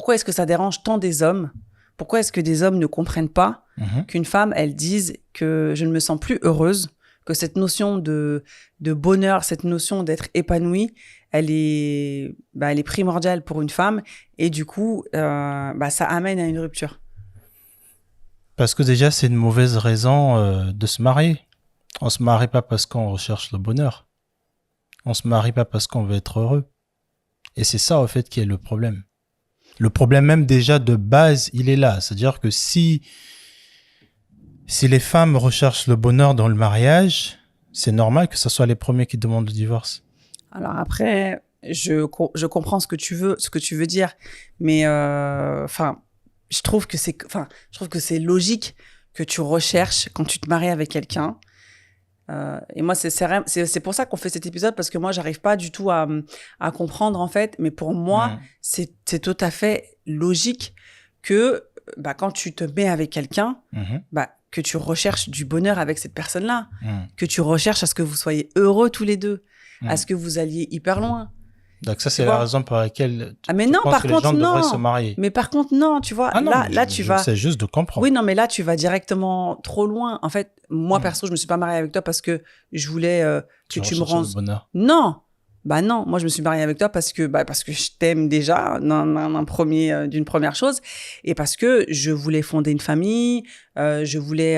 pourquoi est-ce que ça dérange tant des hommes? Pourquoi est-ce que des hommes ne comprennent pas qu'une femme, elle dise que je ne me sens plus heureuse, que cette notion de bonheur, cette notion d'être épanouie, elle est primordiale pour une femme et du coup, ça amène à une rupture. Parce que déjà, c'est une mauvaise raison de se marier. On se marie pas parce qu'on recherche le bonheur. On se marie pas parce qu'on veut être heureux. Et c'est ça, en fait, qui est le problème. Le problème même déjà de base, il est là. C'est-à-dire que si les femmes recherchent le bonheur dans le mariage, c'est normal que ce soit les premiers qui demandent le divorce. Alors après, je comprends ce que tu veux dire, mais je trouve que c'est logique que tu recherches quand tu te maries avec quelqu'un. Et moi, c'est pour ça qu'on fait cet épisode, parce que moi, j'arrive pas du tout à comprendre, en fait. Mais pour moi, c'est tout à fait logique que quand tu te mets avec quelqu'un, que tu recherches du bonheur avec cette personne-là, que tu recherches à ce que vous soyez heureux tous les deux, à ce que vous alliez hyper loin. Donc ça, c'est la raison pour laquelle tu penses que les gens devraient se marier. Mais par contre, non, tu vois, c'est juste de comprendre. Oui, non, mais là, tu vas directement trop loin. En fait, moi, perso, je me suis pas mariée avec toi parce que je voulais que tu me rendes... Non, non, moi, je me suis mariée avec toi parce que je t'aime déjà d'une première chose et parce que je voulais fonder une famille, je voulais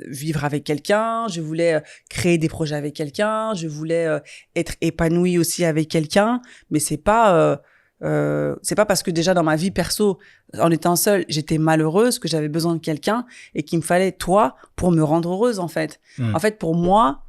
vivre avec quelqu'un, je voulais créer des projets avec quelqu'un, je voulais être épanouie aussi avec quelqu'un, mais c'est pas parce que déjà dans ma vie perso, en étant seule, j'étais malheureuse, que j'avais besoin de quelqu'un et qu'il me fallait toi pour me rendre heureuse, en fait. En fait, pour moi,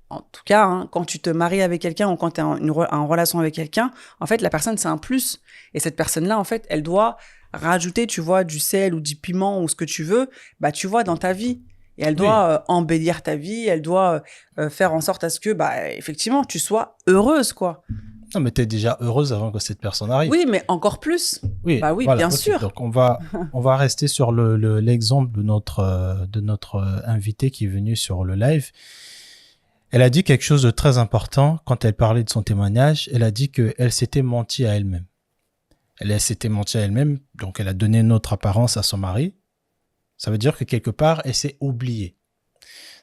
en tout cas, quand tu te maries avec quelqu'un ou quand tu es en relation avec quelqu'un, en fait, la personne, c'est un plus. Et cette personne-là, en fait, elle doit rajouter, tu vois, du sel ou du piment ou ce que tu veux, tu vois, dans ta vie. Et elle doit embellir ta vie, elle doit faire en sorte à ce que, effectivement, tu sois heureuse, quoi. Non, mais tu es déjà heureuse avant que cette personne arrive. Oui, mais encore plus. Oui, voilà, bien sûr. Donc, on va rester sur l'exemple de notre invité qui est venu sur le live. Elle a dit quelque chose de très important quand elle parlait de son témoignage. Elle a dit qu'elle s'était menti à elle-même. Elle s'était menti à elle-même, donc elle a donné une autre apparence à son mari. Ça veut dire que quelque part, elle s'est oubliée.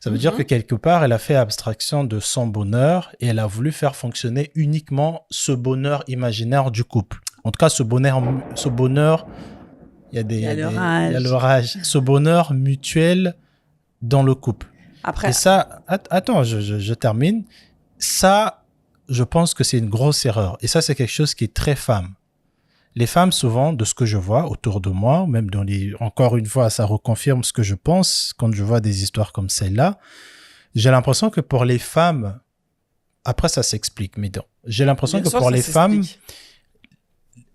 Ça veut dire que quelque part, elle a fait abstraction de son bonheur et elle a voulu faire fonctionner uniquement ce bonheur imaginaire du couple. En tout cas, ce bonheur, il y a l'orage. Ce bonheur mutuel dans le couple. Après... Et ça, attends, je termine. Ça, je pense que c'est une grosse erreur. Et ça, c'est quelque chose qui est très femme. Les femmes, souvent, de ce que je vois autour de moi, même encore une fois, ça reconfirme ce que je pense quand je vois des histoires comme celle-là. J'ai l'impression que pour les femmes, après ça s'explique, mais j'ai l'impression que pour les femmes,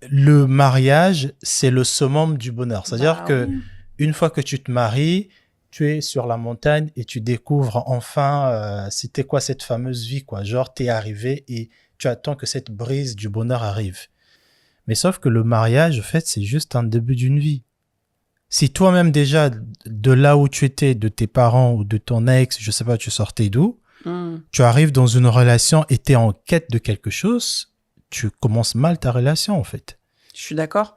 le mariage, c'est le summum du bonheur. C'est-à-dire que une fois que tu te maries, tu es sur la montagne et tu découvres enfin c'était quoi cette fameuse vie, quoi. Genre, t'es arrivé et tu attends que cette brise du bonheur arrive. Mais sauf que le mariage, en fait, c'est juste un début d'une vie. Si toi-même déjà, de là où tu étais, de tes parents ou de ton ex, je sais pas, tu sortais d'où, tu arrives dans une relation et t'es en quête de quelque chose, tu commences mal ta relation, en fait. Je suis d'accord.